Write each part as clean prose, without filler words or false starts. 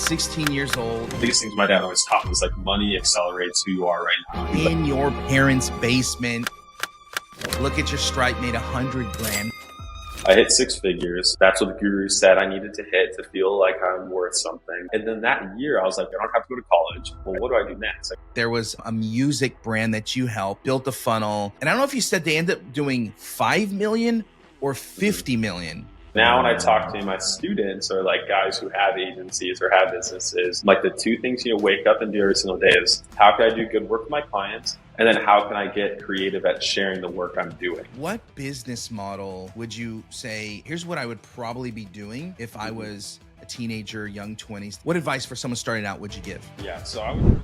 16 years old. The biggest things my dad always taught me was like money accelerates who you are right now. In your parents' basement. Look at your stripe, made 100 grand. I hit 6 figures. That's what the guru said I needed to hit to feel like I'm worth something. And then that year, I was like, I don't have to go to college. Well, what do I do next? There was a music brand that you helped, built a funnel. And I don't know if you said they ended up doing 5 million or 50 million. Now, when I talk to my students or like guys who have agencies or have businesses, like the 2 things you wake up and do every single day is how can I do good work with my clients? And then how can I get creative at sharing the work I'm doing? What business model would you say, here's what I would probably be doing if I was a teenager, young 20s? What advice for someone starting out would you give? Yeah, so I would...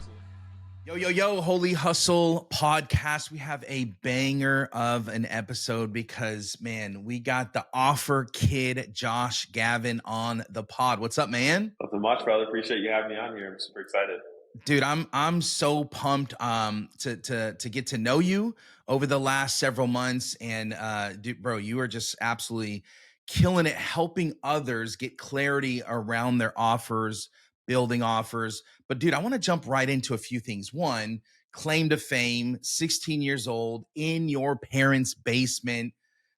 Yo, Holy Hustle podcast. We have a banger of an episode because, man, we got the offer kid, Josh Gavin, on the pod. What's up, man? Nothing much, brother. Appreciate you having me on here. I'm super excited. Dude, I'm so pumped to get to know you over the last several months. And dude, bro, you are just absolutely killing it, helping others get clarity around their offers, building offers. But dude, I want to jump right into a few things. One, claim to fame, 16 years old, in your parents' basement.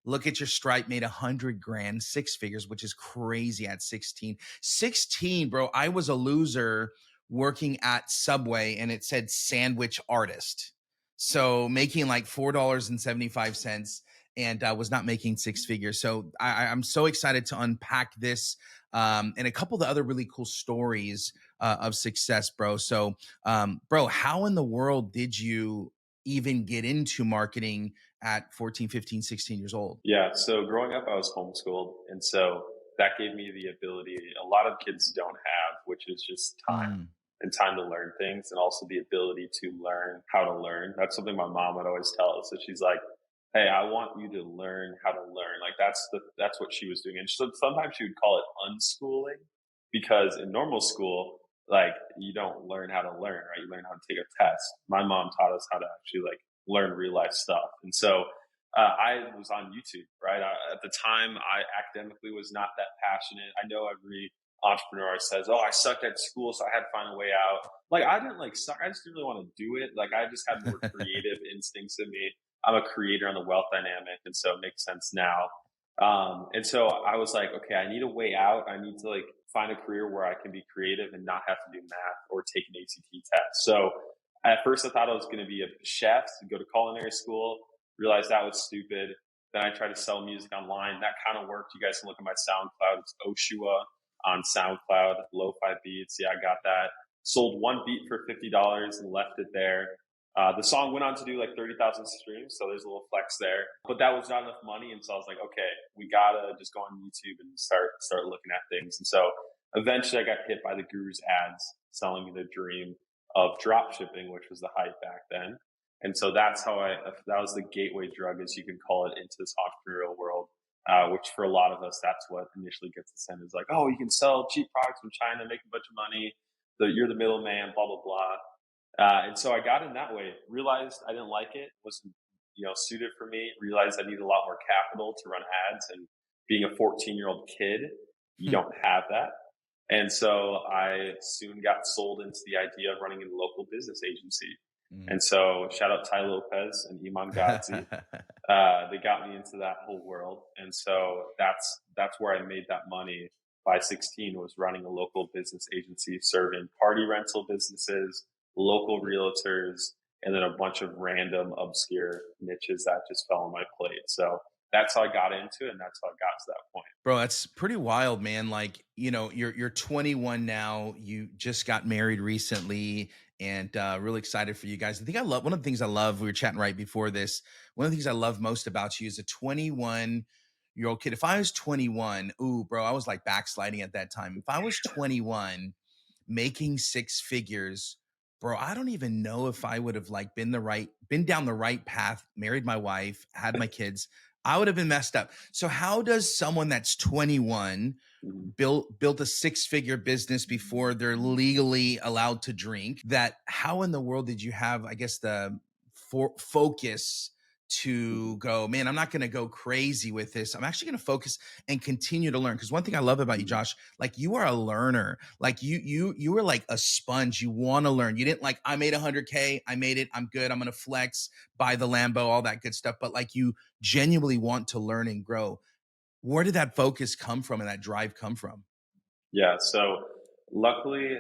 Look at your stripe, made 100 grand, 6 figures, which is crazy at 16. 16, bro, I was a loser working at Subway and it said sandwich artist. So making like $4.75 and was not making 6 figures. So I'm so excited to unpack this and a couple of the other really cool stories of success, bro. So, bro, how in the world did you even get into marketing at 14, 15, 16 years old? Yeah. So growing up, I was homeschooled. And so that gave me the ability a lot of kids don't have, which is just time. And time to learn things, and also the ability to learn how to learn. That's something my mom would always tell us. So she's like, hey, I want you to learn how to learn. Like that's what she was doing. And so sometimes she would call it unschooling, because in normal school, like you don't learn how to learn, right? You learn how to take a test. My mom taught us how to actually like learn real life stuff. And so I was on YouTube, right? At the time, I academically was not that passionate. I know every entrepreneur says, oh, I sucked at school, so I had to find a way out. Like, I didn't like suck. I just didn't really want to do it. Like, I just had more creative instincts in me. I'm a creator on the wealth dynamic. And so it makes sense now. And so I was like, okay, I need a way out. I need to like find a career where I can be creative and not have to do math or take an ACT test. So at first I thought I was going to be a chef and go to culinary school, realized that was stupid. Then I tried to sell music online. That kind of worked. You guys can look at my SoundCloud. It's Oshua on SoundCloud, lo-fi beats. Yeah, I got that. Sold 1 beat for $50 and left it there. The song went on to do like 30,000 streams, so there's a little flex there. But that was not enough money, and so I was like, okay, we gotta just go on YouTube and start looking at things. And so eventually I got hit by the guru's ads selling me the dream of drop shipping, which was the hype back then. And so that's how that was the gateway drug, as you can call it, into this entrepreneurial world. Which for a lot of us, that's what initially gets us in, is like, oh, you can sell cheap products from China, make a bunch of money. You're the middleman, blah, blah, blah. And so I got in that way, realized I didn't like it, wasn't, suited for me, realized I needed a lot more capital to run ads. And being a 14-year-old kid, you don't have that. And so I soon got sold into the idea of running a local business agency. And so shout out Ty Lopez and Iman Ghazi. They got me into that whole world. And so that's where I made that money by 16, was running a local business agency, serving party rental businesses, local realtors, and then a bunch of random obscure niches that just fell on my plate. So that's how I got into it, and that's how I got to that point. Bro, that's pretty wild, man. Like, you're 21 now. You just got married recently, and really excited for you guys. One of the things I love, we were chatting right before this, one of the things I love most about you is a 21-year-old kid. If I was 21, bro, I was like backsliding at that time. If I was 21 making 6 figures, bro, I don't even know if I would have like been down the right path, married my wife, had my kids. I would have been messed up. So how does someone that's 21 built a 6-figure business before they're legally allowed to drink? How in the world did you have, I guess, the focus Mhm. to go, man, I'm not going to go crazy with this. I'm actually going to focus and continue to learn. Because one thing I love about you, Mhm. Josh, like you are a learner. Like you were like a sponge. You want to learn. You didn't like, I made 100K, I made it, I'm good, I'm going to flex, buy the Lambo, all that good stuff. But like you genuinely want to learn and grow. Where did that focus come from and that drive come from? Yeah. So luckily,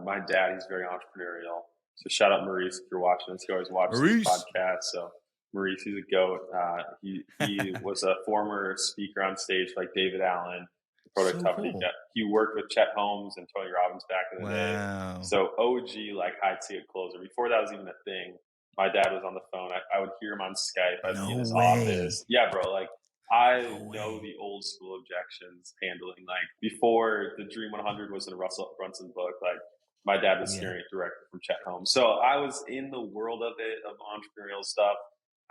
my dad, he's very entrepreneurial. So shout out Maurice if you're watching this. He always watches the Maurice. podcast. So Maurice, he's a goat. He was a former speaker on stage like David Allen, the So productivity guy. cool. He worked with Chet Holmes and Tony Robbins back in the day. Wow. So OG, like high ticket closer. Before that was even a thing, my dad was on the phone. I would hear him on Skype. I'd be in No his way. office. Yeah, bro. Like I No know way. the old school objections handling. Like before the Dream 100 was in a Russell Brunson book, like my dad was Yeah. hearing it directly from Chet Holmes. So I was in the world of it, of entrepreneurial stuff.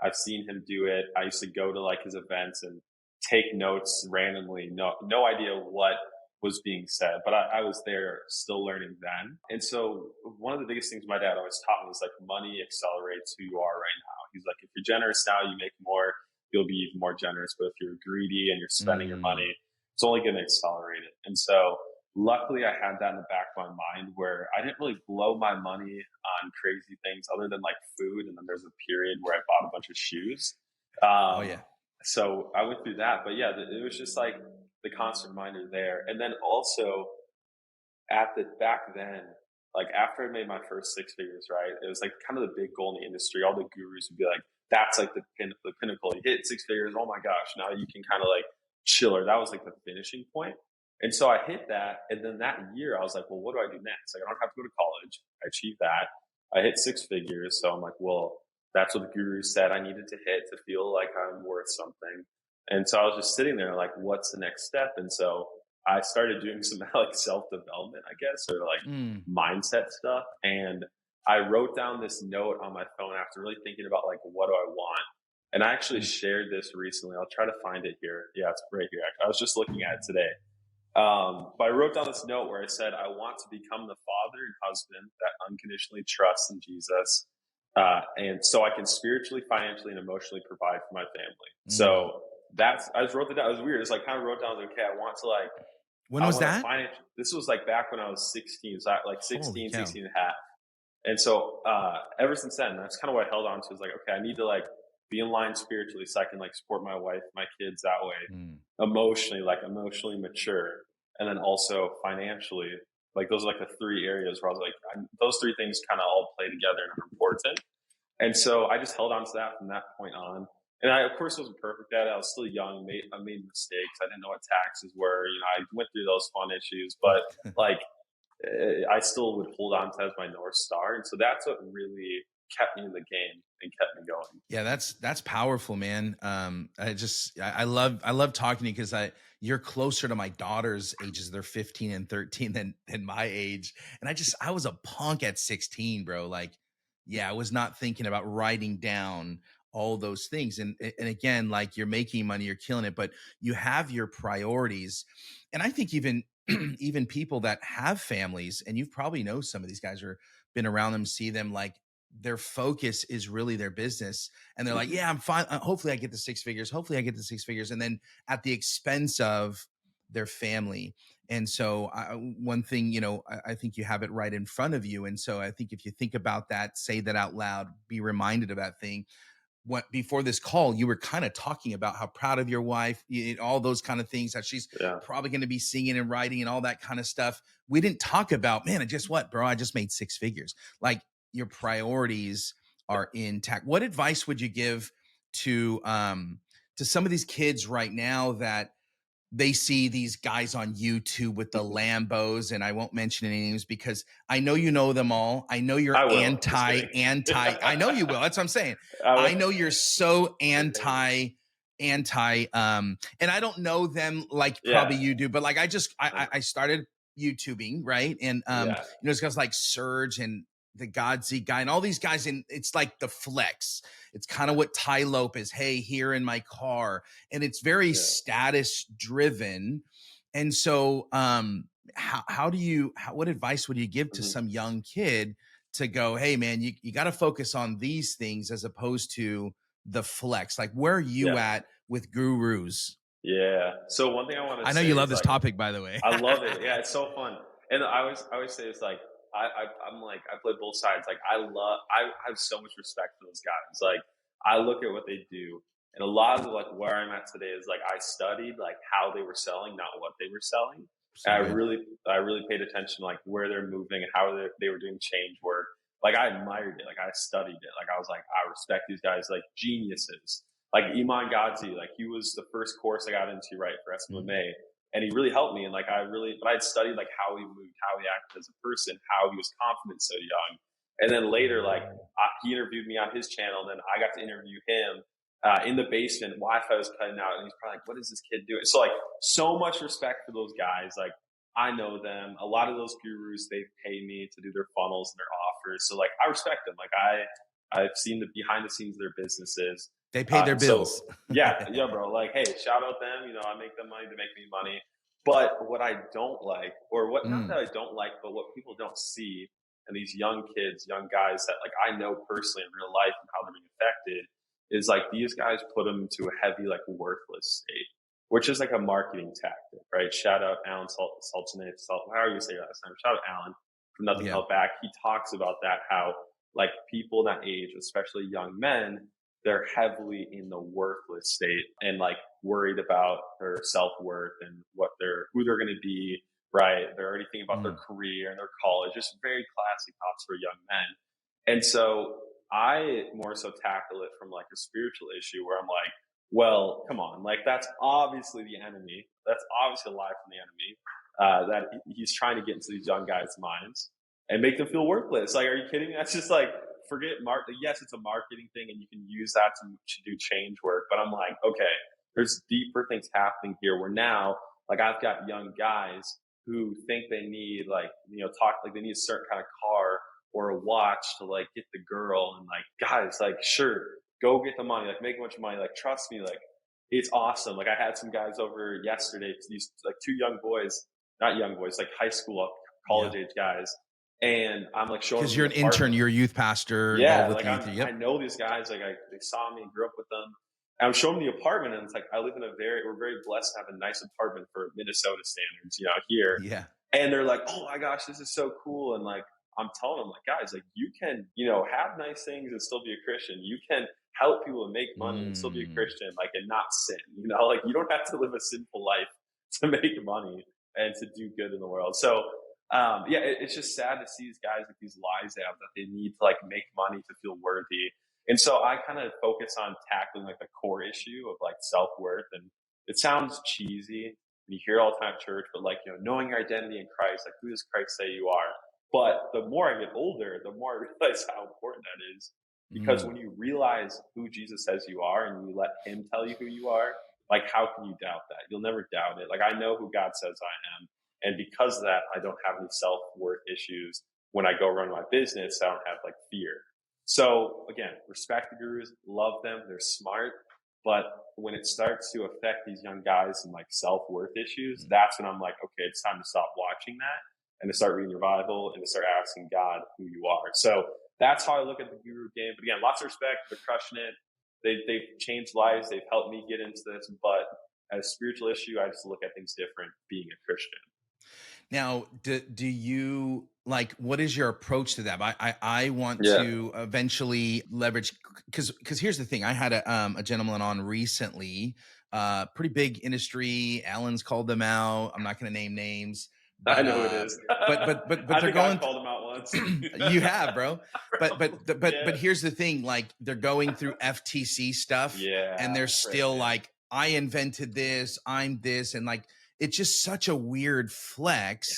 I've seen him do it. I used to go to like his events and take notes randomly. No idea what was being said, but I was there still learning then. And so one of the biggest things my dad always taught me is like money accelerates who you are right now. He's like, if you're generous now, you make more, you'll be even more generous. But if you're greedy and you're spending your Mm. money, it's only going to accelerate it. And so luckily I had that in the back of my mind where I didn't really blow my money on crazy things other than like food. And then there's a period where I bought a bunch of shoes. Oh Um, yeah. so I went through that, but yeah, it was just like the constant reminder there. And then also at the back then, like after I made my first six figures, right? It was like kind of the big goal in the industry. All the gurus would be like, "That's like the pinnacle. You hit six figures. Oh my gosh! Now you can kind of like chiller." That was like the finishing point. And so I hit that, and then that year I was like, "Well, what do I do next? Like I don't have to go to college. I achieved that. I hit six figures, so I'm like, well, that's what the gurus said I needed to hit to feel like I'm worth something." And so I was just sitting there like, "What's the next step?" And so I started doing some like self development, I guess, or like Mm. mindset stuff. And I wrote down this note on my phone after really thinking about like, what do I want? And I actually Mm. shared this recently. I'll try to find it here. Yeah, it's right here. I was just looking at it today. But I wrote down this note where I said, I want to become the father and husband that unconditionally trusts in Jesus. And so I can spiritually, financially, and emotionally provide for my family. Mm. So I just wrote that down. It was weird. It's like kind of wrote down, okay, When I was want to that? finance. This was like back when I was 16, so like Holy 16, cow. 16 and a half. And so ever since then, that's kind of what I held on to is like, okay, I need to like be in line spiritually so I can like support my wife, my kids that way, Mm. emotionally, like emotionally mature. And then also financially, like those are like the three areas where I was like, those three things kind of all play together and are important. And so I just held on to that from that point on. And I, of course, wasn't perfect at it. I was still young. I made mistakes. I didn't know what taxes were. You know, I went through those fun issues, but like I still would hold on to that as my North Star. And so that's what really kept me in the game and kept me going. Yeah, that's powerful, man. I love talking to you because I you're closer to my daughter's ages. They're 15 and 13 than my age. And I was a punk at 16, bro. Like, yeah, I was not thinking about writing down all those things. And again, like you're making money, you're killing it, but you have your priorities. And I think even even people that have families, and you've probably know some of these guys or been around them, see them like their focus is really their business and they're like, Hmm. yeah, I'm fine. Hopefully I get the six figures. Hopefully I get the six figures. And then at the expense of their family. And so one thing, I think you have it right in front of you. And so I think if you think about that, say that out loud, be reminded of that thing. What before this call, you were kind of talking about how proud of your wife, all those kind of things that she's Yeah. probably going to be singing and writing and all that kind of stuff. We didn't talk about, man, just what, bro? I just made six figures. Like your priorities Yeah. are intact. What advice would you give to some of these kids right now that they see these guys on YouTube with the Lambos, and I won't mention any names because I know you know them all. I know you're I will. Just kidding. I know you will. That's what I'm saying. I I will. know you're so anti, and I don't know them like Yeah. probably you do, but like Uh, I started YouTubing, right? And yeah. it's guys like Surge and the Godsey guy and all these guys, and it's like the flex. It's kind of what Ty Lopez, hey, here in my car, and it's very Yeah. status driven. And so what advice would you give to Hmm. some young kid to go, hey man, you got to focus on these things as opposed to the flex? Like, where are you Yeah. at with gurus? Yeah. So one thing I want to I know say you love is this like, topic, by the way. I love it. Yeah, it's so fun. And I always say it's like I'm like I play both sides. Like I have so much respect for those guys. Like I look at what they do, and a lot of like where I'm at today is like I studied like how they were selling, not what they were selling. And So good. I really paid attention to, like where they're moving and how they were doing change work. Like I admired it. Like I studied it. Like I was like I respect these guys like geniuses. Like Iman Gadzhi, like he was the first course I got into right for Mhm. SMMA, and he really helped me. And like but I'd studied like how he moved, how he acted as a person, how he was confident so young. And then later, like he interviewed me on his channel, and then I got to interview him in the basement. Wi-Fi was cutting out, and he's probably like, "What is this kid doing?" So like, so much respect for those guys. Like I know them. A lot of those gurus, they pay me to do their funnels and their offers. So like, I respect them. Like I've seen the behind the scenes of their businesses. They pay their And so, bills. yeah, yeah, bro. Like, hey, shout out them. You know, I make them money to make me money. But what I don't like, or what not that Mm. I don't like, but what people don't see, and these young kids, young guys that like I know personally in real life and how they're being affected, is like these guys put them into a heavy like worthless state, which is like a marketing tactic, right? Shout out Alan how you say that last time? Shout out Alan from Nothing Yeah. Held Back. He talks about that how like people that age, especially young men, they're heavily in the worthless state and like worried about their self-worth and who they're going to be, right? They're already thinking about their Mm. career and their college, just very classic thoughts for young men. And so I more so tackle it from like a spiritual issue where I'm like, well, come on, like that's obviously the enemy. That's obviously a lie from the enemy, that he's trying to get into these young guys' minds and make them feel worthless. Like, are you kidding me? That's just like, forget yes, it's a marketing thing and you can use that to do change work. But I'm like, okay, there's deeper things happening here where now, like I've got young guys who think they need like, talk like they need a certain kind of car or a watch to like get the girl. And like, guys, like, sure, go get the money, like make a bunch of money. Like, trust me, like it's awesome. Like I had some guys over yesterday, these like two young boys, not young boys, like high school, Yeah. college age guys. And I'm like showing Because them you're the an intern, apartment. you're a youth pastor Yeah, involved with like the youth. I Yep. know these guys. Like they saw me, grew up with them. And I'm showing them the apartment, and it's like I live in we're very blessed to have a nice apartment for Minnesota standards, here. Yeah. And they're like, "Oh my gosh, this is so cool!" And like I'm telling them, like, guys, like you can, have nice things and still be a Christian. You can help people and make money and still be a Mm. Christian, like and not sin. Like you don't have to live a sinful life to make money and to do good in the world. So yeah, it's just sad to see these guys with these lies they have that they need to like make money to feel worthy. And so I kind of focus on tackling like the core issue of like self worth. And it sounds cheesy, and you hear it all the time at church, but like knowing your identity in Christ, like who does Christ say you are? But the more I get older, the more I realize how important that is. Because Mm. when you realize who Jesus says you are and you let Him tell you who you are, like how can you doubt that? You'll never doubt it. Like I know who God says I am. And because of that, I don't have any self worth issues when I go run my business. I don't have like fear. So again, respect the gurus, love them. They're smart. But when it starts to affect these young guys and like self worth issues, that's when I'm like, okay, it's time to stop watching that and to start reading your Bible and to start asking God who you are. So that's how I look at the guru game. But again, lots of respect. They're crushing it. They've changed lives. They've helped me get into this. But as a spiritual issue, I just look at things different being a Christian. Now, do you like, what is your approach to that? I want Yeah. to eventually leverage, because here's the thing. I had a gentleman on recently, pretty big industry. Alan's called them out. I'm not going to name names, I but know it is. but I they're think I've going called him out once. you have, bro. But Yeah. here's the thing, like they're going through FTC stuff and Yeah. they're Right, still man. like, I invented this, I'm this, and like it's just such a weird flex,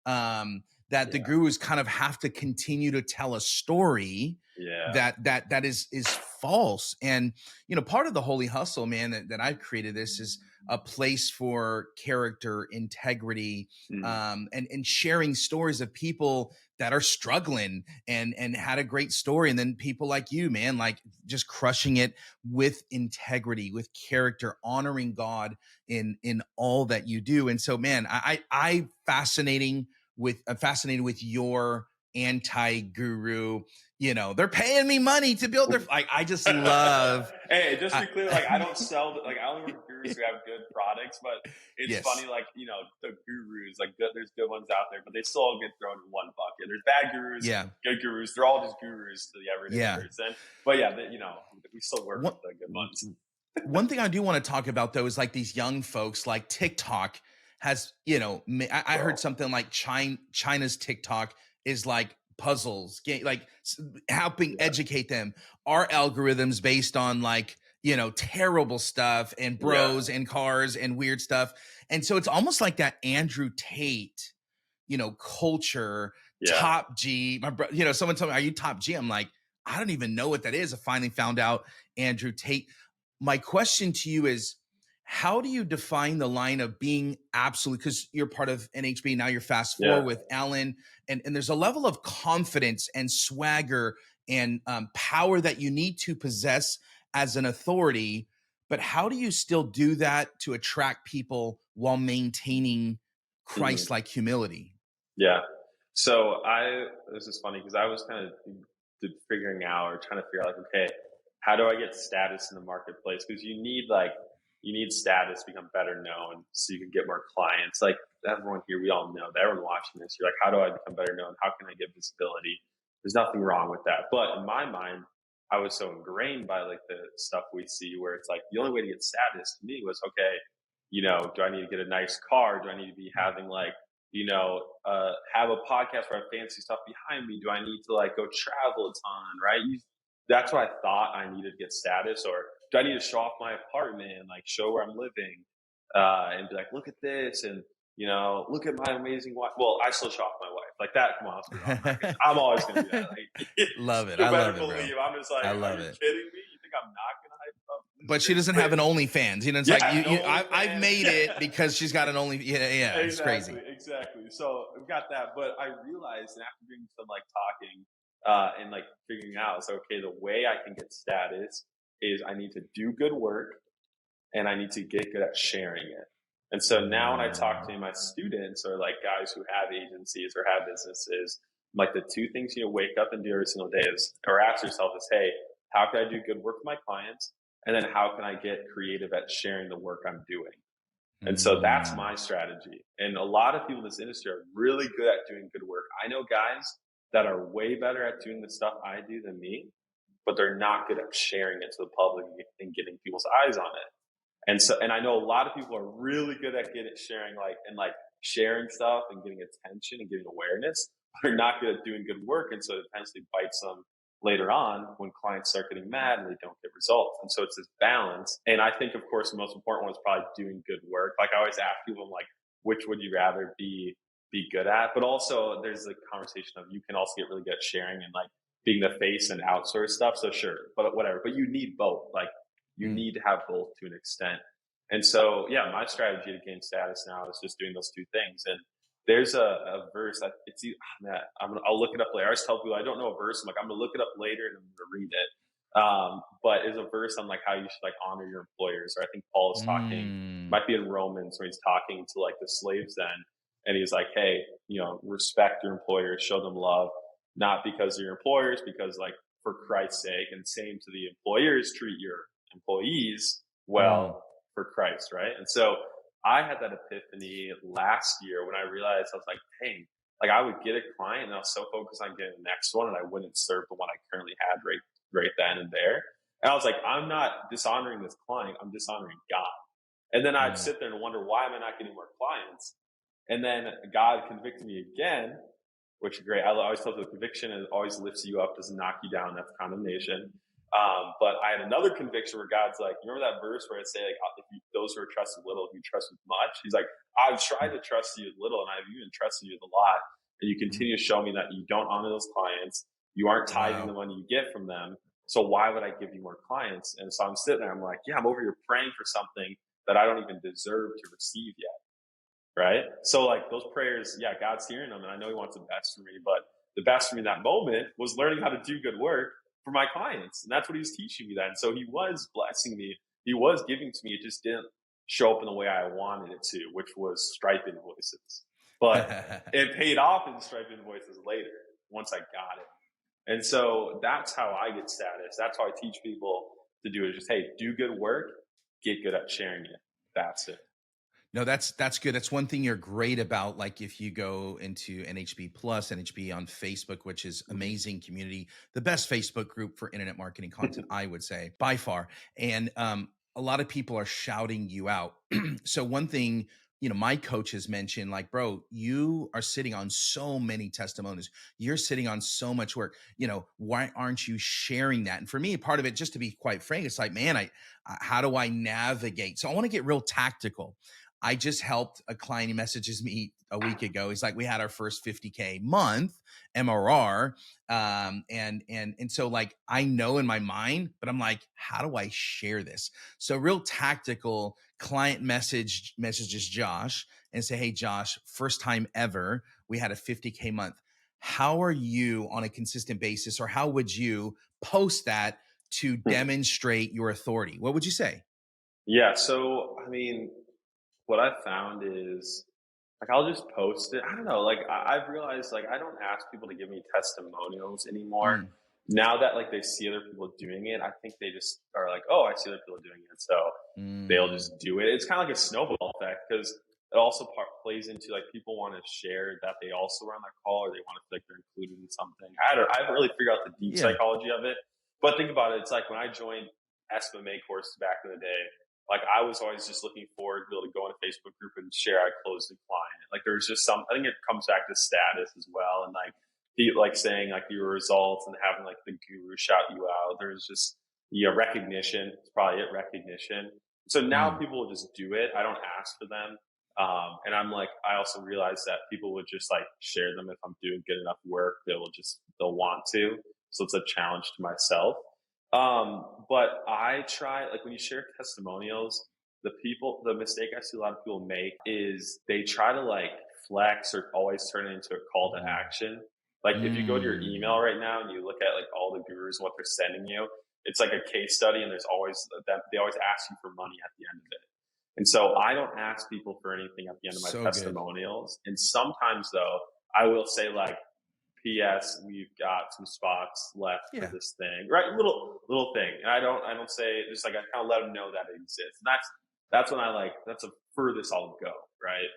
that the Yeah. gurus kind of have to continue to tell a story Yeah. that is false. And part of the holy hustle, man, that I've created, this is a place for character, integrity, Mm. and sharing stories of people that are struggling and had a great story, and then people like you, man, like just crushing it with integrity, with character, honoring God in all that you do. And so, man, I fascinating with fascinated with your anti-guru, they're paying me money to build their, like, I just love, Hey, just to I, be clear, like I don't sell, like I only work with gurus who have good products, but it's funny, yes, like the gurus, like there's good ones out there, but they still all get thrown in one bucket. There's bad gurus, yeah, good gurus. They're all just gurus to the everyday yeah. person. But yeah, we still work One, with the good ones. one thing I do want to talk about though is like these young folks, like TikTok has, I heard Bro, something like China's TikTok is like puzzles, like helping yeah, educate them. Our algorithms based on like, terrible stuff and yeah, bros and cars and weird stuff. And so it's almost like that Andrew Tate, culture, yeah. top G. My bro, someone told me, "Are you top G?" I'm like, I don't even know what that is. I finally found out Andrew Tate. My question to you is, how do you define the line of being absolute? Because you're part of NHB now, you're fast Yeah. forward with Alan, and there's a level of confidence and swagger and power that you need to possess as an authority. But how do you still do that to attract people while maintaining Mhm. Christ-like humility? Yeah. So this is funny because I was kind of figuring out or trying to figure out like, okay, how do I get status in the marketplace? Because you need status to become better known so you can get more clients. Like everyone here, we all know that, everyone watching this, you're like, how do I become better known? How can I get visibility? There's nothing wrong with that. But in my mind, I was so ingrained by like the stuff we see where it's like the only way to get status to me was, okay, do I need to get a nice car? Do I need to be having like have a podcast where I have fancy stuff behind me? Do I need to like go travel a ton? Right? That's what I thought I needed to get status, or do I need to show off my apartment and like show where I'm living, and be like, look at this, and look at my amazing wife. Well, I still show off my wife like that. Come on, let's be wrong. I'm always gonna do that. Like, Love it. you I better love it, bro. believe. I'm just like, I are love you it. kidding me? You think I'm not gonna hype up this But she crazy? doesn't But have an OnlyFans. It's like yeah, no I've OnlyFans. made it because she's got an Only. Yeah, yeah. It's Exactly, crazy. exactly. So I've got that, but I realized, and after doing some like talking, and like figuring out, so okay, the way I can get status is I need to do good work and I need to get good at sharing it. And so now when I talk Mm. to my students or like guys who have agencies or have businesses, like the two things you wake up and do every single day is, or ask yourself is, hey, how can I do good work with my clients? And then how can I get creative at sharing the work I'm doing? And so that's Mm. my strategy. And a lot of people in this industry are really good at doing good work. I know guys that are way better at doing the stuff I do than me, but they're not good at sharing it to the public and getting people's eyes on it. And I know a lot of people are really good at sharing like sharing stuff and getting attention and getting awareness, but are not good at doing good work. And so it potentially bites them later on when clients start getting mad and they don't get results. And so it's this balance. And I think, of course, the most important one is probably doing good work. Like I always ask people, I'm like, which would you rather be good at? But also there's the conversation of you can also get really good at sharing and like being the face and outsource stuff. So sure, but whatever. But you need both. Like you Mm. need to have both to an extent. And so, yeah, my strategy to gain status now is just doing those two things. And there's a verse that man, I'll look it up later. I always tell people I don't know a verse. I'm like, I'm going to look it up later and I'm going to read it. But it's a verse on like how you should like honor your employers. Or I think Paul is talking, Mm. might be in Romans where he's talking to like the slaves then. And he's like, hey, respect your employers, show them love, not because they're your employers, because like for Christ's sake, and same to the employers, treat your employees Mm. well for Christ, right? And so I had that epiphany last year when I realized I was like, dang, like I would get a client and I was so focused on getting the next one and I wouldn't serve the one I currently had right then and there. And I was like, I'm not dishonoring this client, I'm dishonoring God. And then I'd Mm. sit there and wonder, why am I not getting more clients? And then God convicted me again, which is great. I always tell you the conviction is always lifts you up, doesn't knock you down. That's condemnation. But I had another conviction where God's like, you remember that verse where I say, like, if you, those who are trusted little, if you trust with much, he's like, I've tried to trust you with little and I've even trusted you with a lot. And you Mm. continue to show me that you don't honor those clients. You aren't tithing the Wow. money you get from them. So why would I give you more clients? And so I'm sitting there, I'm like, yeah, I'm over here praying for something that I don't even deserve to receive yet. Right. So like those prayers, yeah, God's hearing them and I know he wants the best for me, but the best for me in that moment was learning how to do good work for my clients. And that's what he was teaching me then. So he was blessing me. He was giving to me. It just didn't show up in the way I wanted it to, which was Stripe invoices. But it paid off in Stripe invoices later. once I got it. And so that's how I get status. That's how I teach people to do it. Just, hey, do good work, get good at sharing it. That's it. No, that's good. That's one thing you're great about. Like if you go into NHB Plus, NHB on Facebook, which is amazing community, the best Facebook group for internet marketing content, I would say by far. And a lot of people are shouting you out. So one thing, my coach has mentioned, like, bro, you are sitting on so many testimonies. You're sitting on so much work. Why aren't you sharing that? And for me, part of it, just to be quite frank, it's like, man, how do I navigate? So I want to get real tactical. I just helped a client. He messages me a week ago. He's like, we had our first 50K month MRR. And so like, I know in my mind, but I'm like, how do I share this? So real tactical client messages Josh and say, hey, Josh, first time ever, we had a 50K month. How are you on a consistent basis, or how would you post that to demonstrate your authority? What would you say? Yeah. So, I mean, what I've found is like I'll just post it. I don't know. Like I've realized like I don't ask people to give me testimonials anymore. Mm, Now that like they see other people doing it, I think they just are like, oh, I see other people doing it, so they'll mm, just do it. It's kind of like a snowball effect because it also plays into like people want to share that they also were on that call, or they want to feel like they're included in something. I haven't really figured out the deep yeah. psychology of it, but think about it. It's like when I joined SMMA course back in the day, like I was always just looking forward to be able to go in a Facebook group and share I closed a client. Like there's just I think it comes back to status as well. And like like saying like your results and having like the guru shout you out. There's just recognition. It's probably it, recognition. So now Mm. people will just do it. I don't ask for them. And I'm like, I also realize that people would just like share them if I'm doing good enough work. They'll want to. So it's a challenge to myself. But I try, like when you share testimonials, the mistake I see a lot of people make is they try to like flex or always turn it into a call to Mm. action. Like if you go to your email Mm. right now and you look at like all the gurus and what they're sending you, it's like a case study, and there's always that they always ask you for money at the end of it. And so I don't ask people for anything at the end of my So good. testimonials. And sometimes though, I will say like, P.S. We've got some spots left for Yeah. this thing, right? Little thing, and I don't say just like I kind of let them know that it exists. And that's when that's the furthest I'll go, right?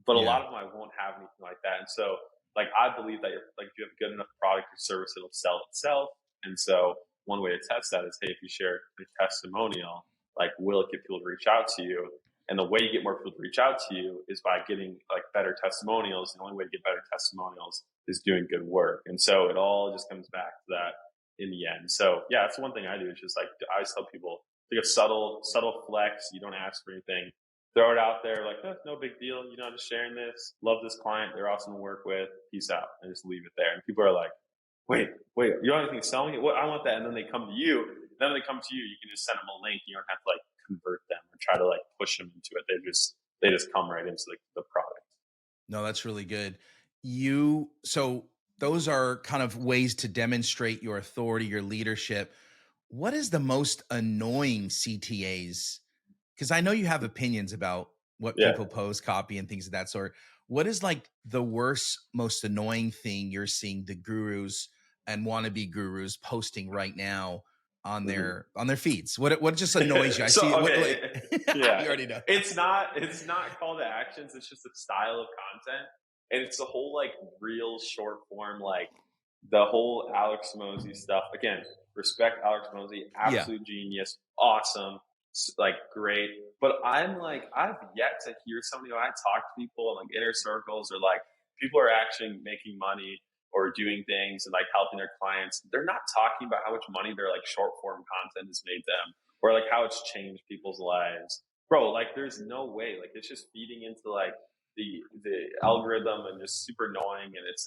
But a Yeah. lot of them I won't have anything like that, and so like I believe that like if you have a good enough product or service, it'll sell itself. And so one way to test that is, hey, if you share a testimonial, like will it get people to reach out to you? And the way you get more people to reach out to you is by getting like better testimonials. The only way to get better testimonials is doing good work. And so it all just comes back to that in the end. So yeah, that's one thing I do. It's just like I always tell people, take a subtle flex. You don't ask for anything. Throw it out there like, oh, no big deal. I'm just sharing this. Love this client. They're awesome to work with. Peace out. And just leave it there. And people are like, wait, you don't have anything to sell me? What? I want that. And then they come to you. Then when they come to you, you can just send them a link. You don't have to like convert them or try to like push them into it. They just come right into the product. No, that's really good. So those are kind of ways to demonstrate your authority, your leadership. What is the most annoying CTAs? Because I know you have opinions about what Yeah. people post, copy, and things of that sort. What is like the worst, most annoying thing you're seeing the gurus and wannabe gurus posting right now on Mhm. their feeds? What just annoys you? I So see what okay, like yeah, you already know. it's not call to actions. It's just a style of content, and it's the whole like real short form, like the whole Alex Mosey stuff. Again, respect Alex Mosey, Yeah. absolute genius, awesome, like great. But I'm like, I've yet to hear somebody when I talk to people in like inner circles or like people are actually making money or doing things and like helping their clients. They're not talking about how much money their like short form content has made them or like how it's changed people's lives. Bro, like there's no way. Like it's just feeding into like the algorithm and just super annoying and it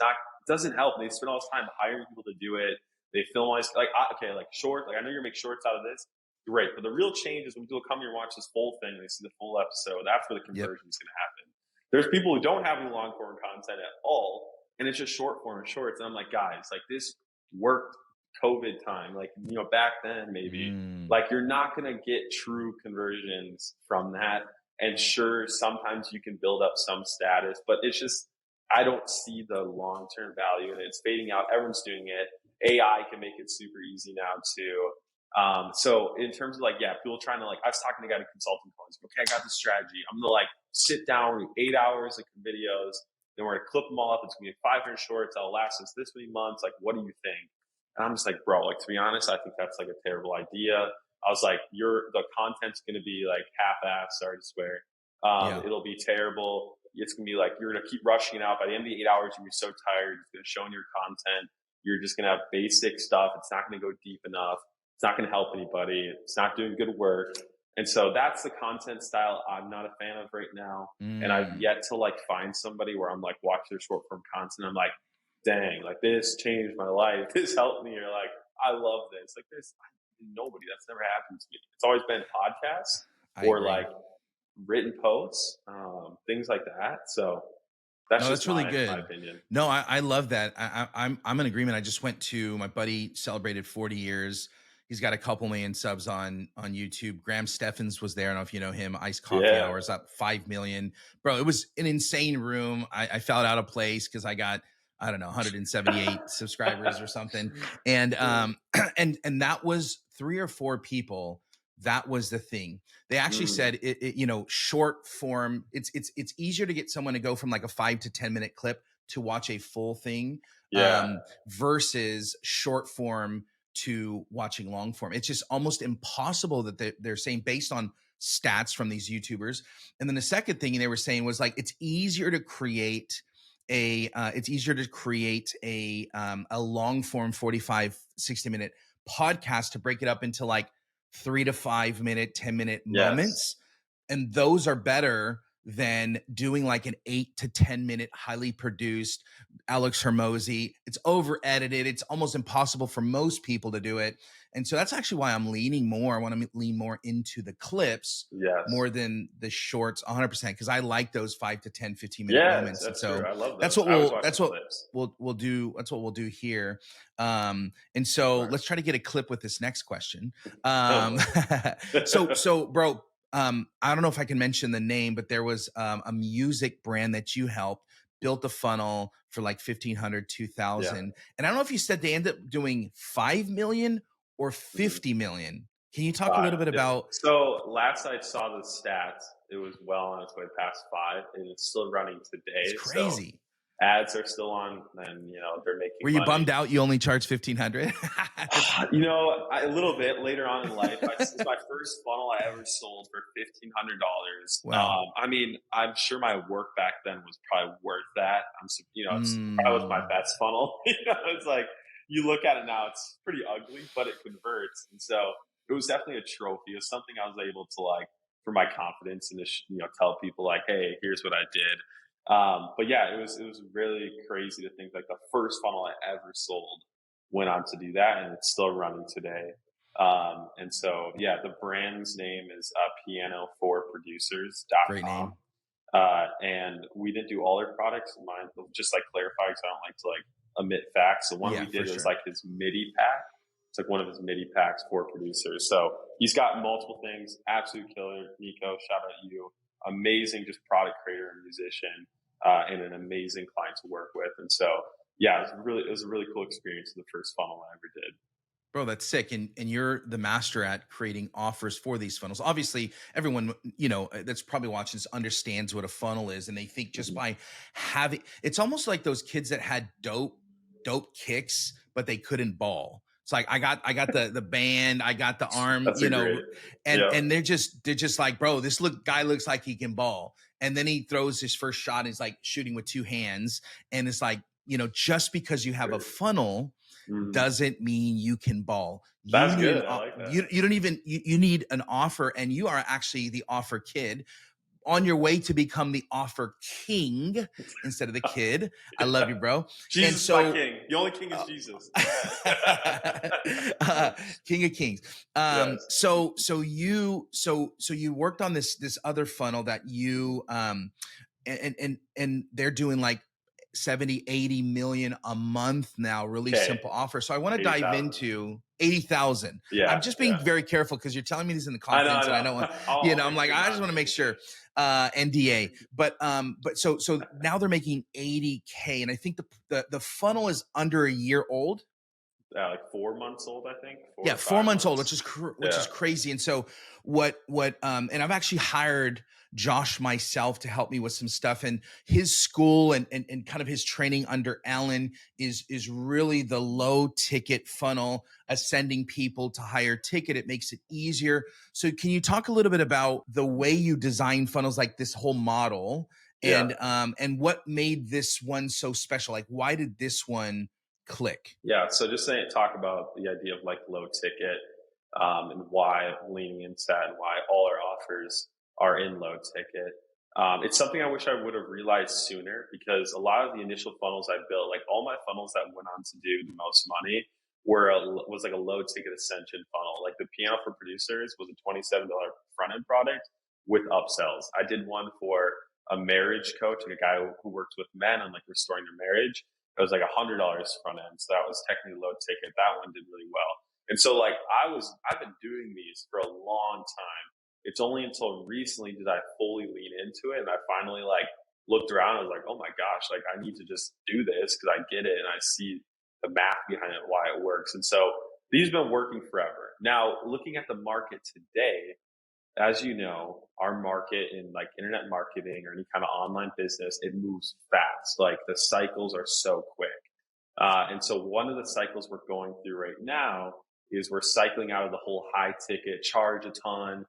doesn't help. They spend all this time hiring people to do it. They film all this like okay, like short, like I know you're gonna make shorts out of this. Great. But the real change is when people come here and watch this full thing, they see the full episode, that's where the Yep. conversion is gonna happen. There's people who don't have any long form content at all and it's just short form shorts. And I'm like, guys, like this worked COVID time, like back then maybe. Mm. Like you're not gonna get true conversions from that. And sure, sometimes you can build up some status, but it's just I don't see the long term value in it. It's fading out. Everyone's doing it. AI can make it super easy now too. So in terms of like, yeah, people trying to like, I was talking to a guy at a consulting call. He's like, okay, I got this strategy. I'm gonna like sit down, do 8 hours of videos, then we're gonna clip them all up. It's gonna be 500 shorts. That'll last us this many months. Like, what do you think? And I'm just like, bro, like to be honest, I think that's like a terrible idea. I was like, the content's gonna be like half-assed. Sorry to swear. Yeah. It'll be terrible. It's gonna be like you're gonna keep rushing it out. By the end of the 8 hours, you'll be so tired. It's gonna show in your content. You're just gonna have basic stuff. It's not gonna go deep enough. It's not gonna help anybody. It's not doing good work. And so that's the content style I'm not a fan of right now. And I've Mm. yet to like find somebody where I'm like watch their short form content. I'm like, dang, like this changed my life. This helped me. Or like, I love this. Like this, nobody. That's never happened to me. It's always been podcasts I or agree. like written posts, things like that. So that's No, just that's really my good. opinion. No, I love that. I'm in agreement. I just went to my buddy celebrated 40 years. He's got a couple million subs on YouTube. Graham Steffens was there. I don't know if you know him. Iced Coffee Yeah. Hours up 5 million. Bro, it was an insane room. I felt out of place because I got, I don't know, 178 subscribers or something. And and that was 3 or 4 people. That was the thing. They actually Mm, said short form. It's easier to get someone to go from like a 5 to 10 minute clip to watch a full thing, yeah. versus short form to watching long form. It's just almost impossible that they're saying based on stats from these YouTubers. And then the second thing they were saying was like it's easier to create a long form 45-60 minute podcast to break it up into like 3 to 5 minute 10-minute Yes. moments, and those are better than doing like an 8 to 10 minute highly produced Alex Hermosi. It's over edited. It's almost impossible for most people to do it. And so that's actually why I'm leaning more. I want to lean more into the clips Yes. more than the shorts 100% because I like those 5 to 10, 15 minute Yes, moments. And that's true. so I love that's those. what I always we'll watch the that's what clips. we'll do. That's what we'll do here. And so Smart. let's try to get a clip with this next question. Oh Um, boy. so bro, I don't know if I can mention the name, but there was a music brand that you helped built a funnel for like 1,500, two Yeah. thousand, and I don't know if you said they ended up doing 5 million or Mhm. 50 million. Can you talk a Five. little bit It, about? so last I saw the stats, it was well on its way past five, and it's still running It's today. So crazy. ads are still on, and they're Were making you money. bummed out you only charged 1,500? A little bit later on in life, it's my first funnel I ever sold for $1,500. Wow. I mean, I'm sure my work back then was probably worth that. It's probably was my Mm. best funnel. It's like you look at it now, it's pretty ugly, but it converts, and so it was definitely a trophy. It was something I was able to like for my confidence and to tell people like, hey, here's what I did. But yeah, it was really crazy to think like the first funnel I ever sold went on to do that, and it's still running today. And so, yeah, the brand's name is Great piano4producers.com. name. And we didn't do all our products. Mine, just like clarify, because I don't like to like omit facts. The one Yeah, we for did was sure. like his MIDI pack. It's like one of his MIDI packs for producers. So he's got multiple things. Absolute killer. Nico, shout out you. Amazing, just product creator and musician, and an amazing client to work with. And so, yeah, it was a really cool experience. The first funnel I ever did. Bro, that's sick. And you're the master at creating offers for these funnels. Obviously, everyone, that's probably watching this understands what a funnel is. And they think just Mhm. by having it's almost like those kids that had dope kicks, but they couldn't ball. It's like I got the band, I got the arm, That's a great. and Yeah, they're just like, bro, this guy looks like he can ball. And then he throws his first shot and he's like shooting with two hands. And it's like, just because you have a great. funnel Mhm. doesn't mean you can ball. You That's need good. I like that. you don't even you need an offer, and you are actually the offer kid on your way to become the offer king instead of the kid. I love you, Yeah. bro. And Jesus is my so king. The only king is uh, Jesus. King of Kings. Yes. So you worked on this other funnel that you and they're doing like 70, 80 million a month now, really Okay, simple offer. So I want to dive 80,000. into 80,000. I'm Yeah, just being yeah. very careful because you're telling me this in the I know, confidence I and I don't want, know. I'll I'm make like, sure I not just to want to say make sure, anything. NDA, but so now they're making 80K. And I think the funnel is under a year old. Like 4 months old, I think, four Yeah, or 4 months old, which 5 months. is which is Yeah, crazy. And so and I've actually hired Josh myself to help me with some stuff. And his school and kind of his training under Alan is really the low ticket funnel, ascending people to higher ticket. It makes it easier. So can you talk a little bit about the way you design funnels, like this whole model, yeah. and what made this one so special? Like, why did this one click? Yeah, so just saying, talk about the idea of like low ticket, and why leaning into that and why all our offers are in low ticket. It's something I wish I would have realized sooner, because a lot of the initial funnels I built, like all my funnels that went on to do the most money, was like a low ticket ascension funnel. Like the piano for producers was a $27 front end product with upsells. I did one for a marriage coach, like a guy who works with men on like restoring their marriage. It was like $100 front end. So that was technically low ticket. That one did really well. And so like I've been doing these for a long time. It's only until recently did I fully lean into it. And I finally like looked around. I was like, oh my gosh, like I need to just do this because I get it. And I see the math behind it, why it works. And so these have been working forever. Now looking at the market today, as you know, our market in like internet marketing or any kind of online business, it moves fast. Like the cycles are so quick. And so one of the cycles we're going through right now is we're cycling out of the whole high ticket, charge a ton,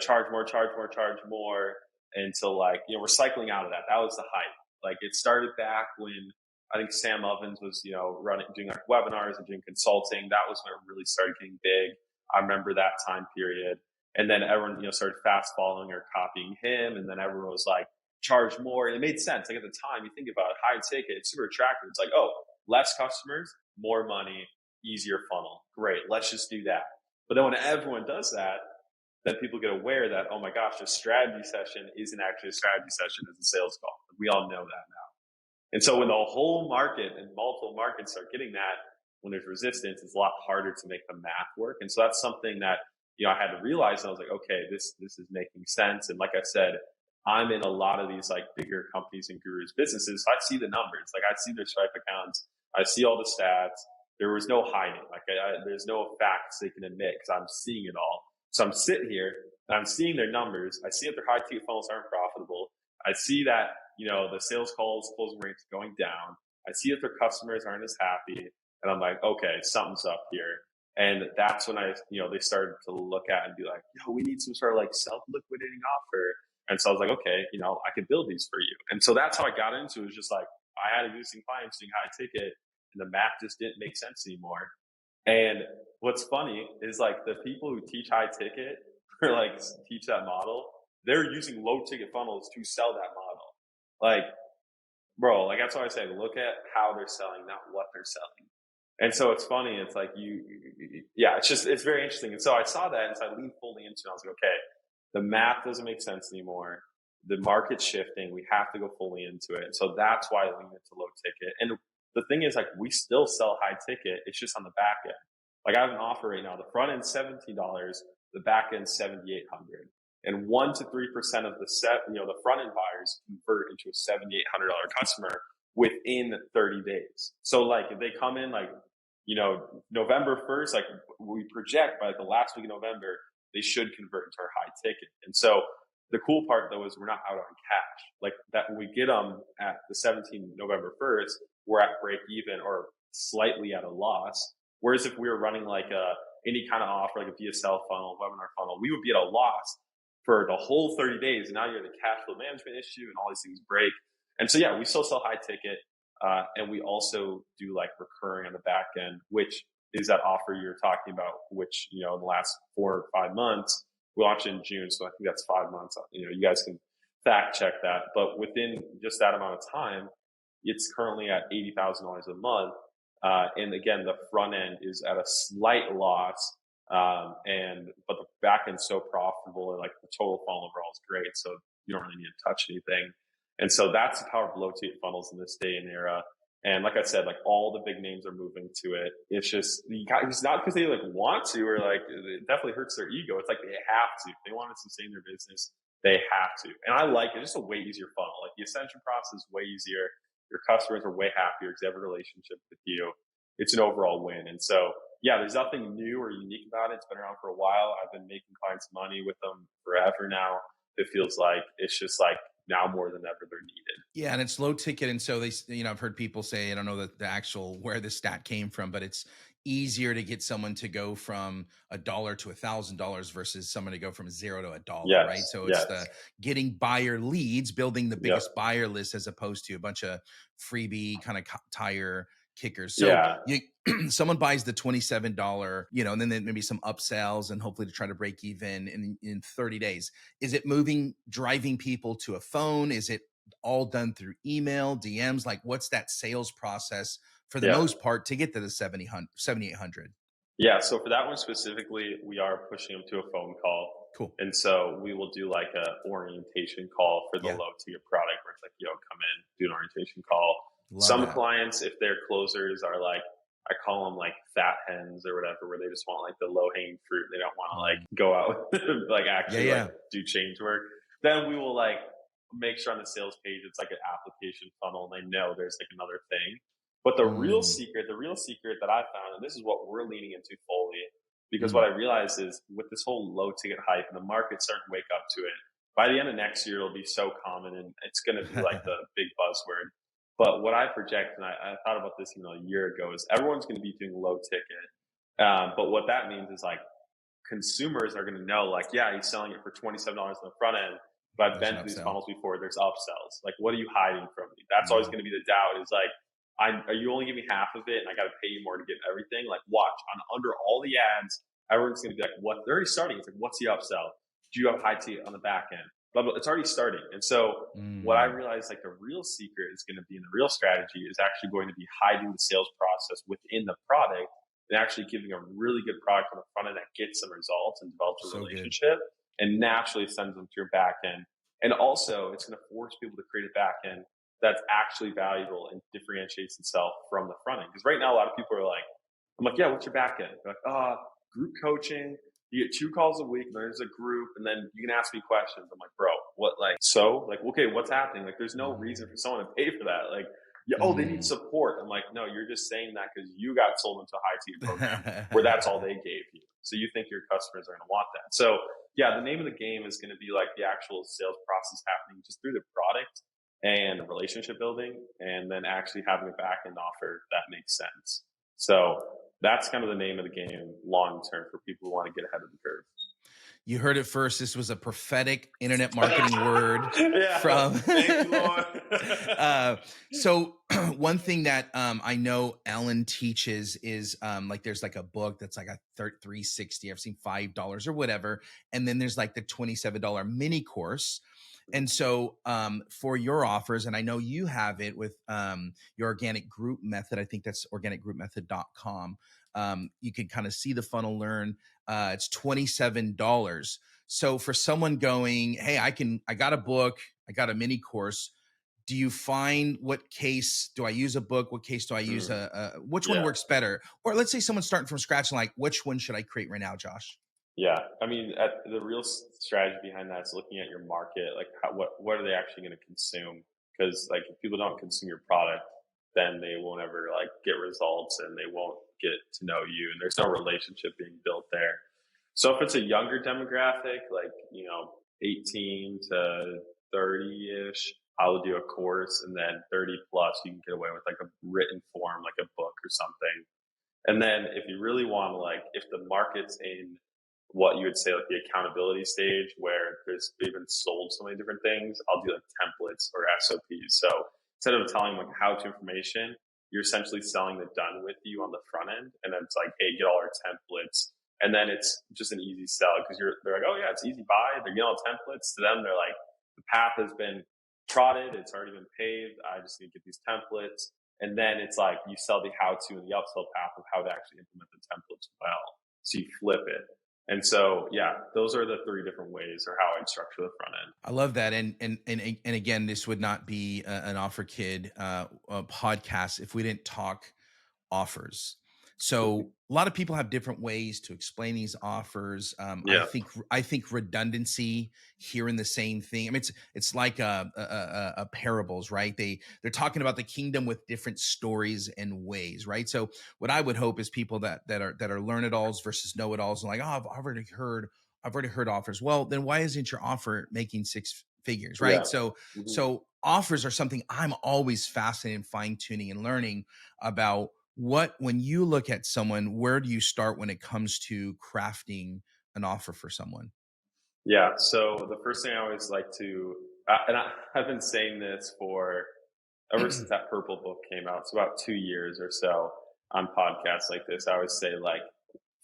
charge more, charge more, charge more, until like, we're cycling out of that. That was the hype. Like it started back when I think Sam Ovens was, doing like webinars and doing consulting. That was when it really started getting big. I remember that time period. And then everyone, started fast following or copying him. And then everyone was like, charge more. And it made sense. Like at the time, you think about it, high ticket, it's super attractive. It's like, oh, less customers, more money, easier funnel. Great. Let's just do that. But then when everyone does that, then people get aware that, oh my gosh, a strategy session isn't actually a strategy session, it's a sales call. We all know that now. And so when the whole market and multiple markets start getting that, when there's resistance, it's a lot harder to make the math work. And so that's something that, I had to realize. And I was like, okay, this is making sense. And like I said, I'm in a lot of these like bigger companies and gurus businesses. So I see the numbers, like I see their Stripe accounts. I see all the stats. There was no hiding. Like there's no facts they can admit because I'm seeing it all. So I'm sitting here and I'm seeing their numbers. I see that their high ticket funnels aren't profitable. I see that, the sales calls, closing rates going down. I see that their customers aren't as happy. And I'm like, okay, something's up here. And that's when they started to look at and be like, we need some sort of like self-liquidating offer. And so I was like, okay, I could build these for you. And so that's how I got into it. It was just like, I had existing clients doing high ticket and the math just didn't make sense anymore. And what's funny is like the people who teach high ticket or like teach that model, they're using low ticket funnels to sell that model. Like, bro, like that's why I say, look at how they're selling, not what they're selling. And so it's funny. It's like it's very interesting. And so I saw that and so I leaned fully into it. I was like, okay, the math doesn't make sense anymore. The market's shifting. We have to go fully into it. And so that's why I leaned into low ticket. And the thing is, like, we still sell high ticket. It's just on the back end. Like I have an offer right now. The front end $17, the back end 7,800. And 1 to 3% of the front end buyers convert into a $7,800 customer within 30 days. So like if they come in like, November 1st, like we project by the last week of November, they should convert into our high ticket. And so the cool part though is we're not out on cash. Like that when we get them at the 17th November 1st, we're at break even or slightly at a loss. Whereas if we were running like any kind of offer, like a VSL funnel, webinar funnel, we would be at a loss for the whole 30 days. And now you have the cash flow management issue and all these things break. And so, yeah, we still sell high ticket. And we also do like recurring on the back end, which is that offer you're talking about, which, in the last 4 or 5 months, we launched in June. So I think that's 5 months. You guys can fact check that. But within just that amount of time, it's currently at $80,000 a month. And again, the front end is at a slight loss. But the back end's so profitable and like the total funnel overall is great. So you don't really need to touch anything. And so that's the power of low ticket funnels in this day and era. And like I said, like all the big names are moving to it. It's just, it's not because they like want to, or like it definitely hurts their ego. It's like they have to. If they want to sustain their business, they have to. And I like it. It's just a way easier funnel. Like the ascension process is way easier. Your customers are way happier because they have a relationship with you. It's an overall win. And so, yeah, there's nothing new or unique about it. It's been around for a while. I've been making clients money with them forever now. It feels like it's just like now more than ever they're needed. Yeah, and it's low ticket, and so they, I've heard people say, I don't know the actual where the stat came from, but it's easier to get someone to go from $1 to $1,000 versus someone to go from 0 to $1, right? Yes. So it's Yes. the getting buyer leads, building the Yep. biggest buyer list as opposed to a bunch of freebie kind of tire kickers. So Yeah. you someone buys the $27, and then maybe some upsells and hopefully to try to break even in 30 days. Is it driving people to a phone? Is it all done through email, DMs? Like, what's that sales process for the Yeah. most part to get to the 7,800? Yeah. So for that one specifically, we are pushing them to a phone call. Cool. And so we will do like a orientation call for the Yeah. low tier product where it's like, come in, do an orientation call. Love Some that. clients, if their closers are like, I call them like fat hens or whatever, where they just want like the low hanging fruit. They don't want to like go out like actually like do change work. Then we will like make sure on the sales page it's like an application funnel and they know there's like another thing. But the real secret that I found, and this is what we're leaning into fully, because what I realized is with this whole low ticket hype and the market's starting to wake up to it, by the end of next year, it'll be so common and it's going to be like the big buzzword. But what I project, and I thought about this a year ago, is everyone's going to be doing low ticket. But what that means is like consumers are going to know, like, yeah, he's selling it for $27 on the front end, but I've been through these funnels before. There's upsells. Like, what are you hiding from me? That's always going to be the doubt. Is like, are you only giving me half of it, and I got to pay you more to get everything? Like, watch under all the ads, everyone's going to be like, what? They're already starting. It's like, what's the upsell? Do you have high ticket on the back end? Blah, blah. It's already starting. And so what I realized, like the real secret is going to be in the real strategy is actually going to be hiding the sales process within the product and actually giving a really good product on the front end that gets some results and develops a relationship and naturally sends them to your back end. And also it's going to force people to create a back end that's actually valuable and differentiates itself from the front end. Because right now, a lot of people are like, I'm like, yeah, what's your back end? They're like, group coaching. You get 2 calls a week, and there's a group, and then you can ask me questions. I'm like, bro, what, okay, what's happening? Like, there's no reason for someone to pay for that. Like, they need support. I'm like, no, you're just saying that because you got sold into a high tier program where that's all they gave you. So you think your customers are going to want that. So yeah, the name of the game is going to be like the actual sales process happening just through the product and relationship building, and then actually having a back end offer that makes sense. So that's kind of the name of the game long term for people who want to get ahead of the curve. You heard it first. This was a prophetic internet marketing word from. Thank you, Lord. So one thing that I know Ellen teaches is like there's like a book that's like a $360. I've seen $5 or whatever, and then there's like the $27 mini course. And so for your offers, and I know you have it with your organic group method, I think that's organicgroupmethod.com. You can kind of see the funnel, learn. It's $27. So for someone going, hey, I got a book, I got a mini course. Do you find what case do I use a book? What case do I use which one works better? Or let's say someone's starting from scratch and like, which one should I create right now, Josh? Yeah, I mean, the real strategy behind that is looking at your market, like what are they actually going to consume? Because like if people don't consume your product, then they won't ever like get results and they won't get to know you, and there's no relationship being built there. So if it's a younger demographic, like 18 to 30-ish, I will do a course, and then 30 plus, you can get away with like a written form, like a book or something. And then if you really want to if the market's in what you would say like the accountability stage where they've been sold so many different things, I'll do like templates or SOPs. So instead of telling like how-to information, you're essentially selling the done with you on the front end. And then it's like, hey, get all our templates. And then it's just an easy sell because they're like, oh yeah, it's easy buy. They're getting all templates. To them, they're like, the path has been trodden. It's already been paved. I just need to get these templates. And then it's like you sell the how-to and the upsell path of how to actually implement the templates well. So you flip it. And so, yeah, those are the three different ways or how I'd structure the front end. I love that, and again, this would not be an Offer Kid a podcast if we didn't talk offers. So a lot of people have different ways to explain these offers. Yeah. I think redundancy, hearing the same thing. I mean, it's like a parables, right? They're talking about the kingdom with different stories and ways, right? So what I would hope is people that are learn it alls versus know it alls, and like, oh, I've already heard offers. Well, then why isn't your offer making six figures, right? Yeah. So Hmm. so offers are something I'm always fascinated in fine tuning and learning about. What, when you look at someone, where do you start when it comes to crafting an offer for someone? Yeah. So the first thing I always like to, I've been saying this for ever since that purple book came out. It's about 2 years or so on podcasts like this. I always say like,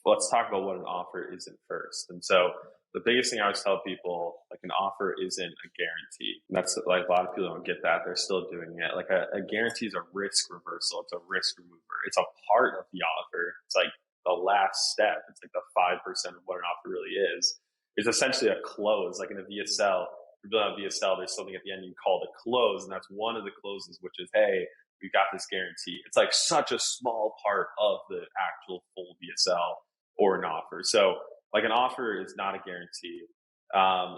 let's talk about what an offer isn't first. And so the biggest thing I always tell people, like an offer isn't a guarantee. And that's like a lot of people don't get that. They're still doing it. Like a guarantee is a risk reversal. It's a risk remover. It's a part of the offer. It's like the last step. It's like the 5% of what an offer really is. It's essentially a close, like in a VSL. If you're building a VSL, there's something at the end you call the close, and that's one of the closes, which is, hey, we got this guarantee. It's like such a small part of the actual full VSL or an offer. So like an offer is not a guarantee.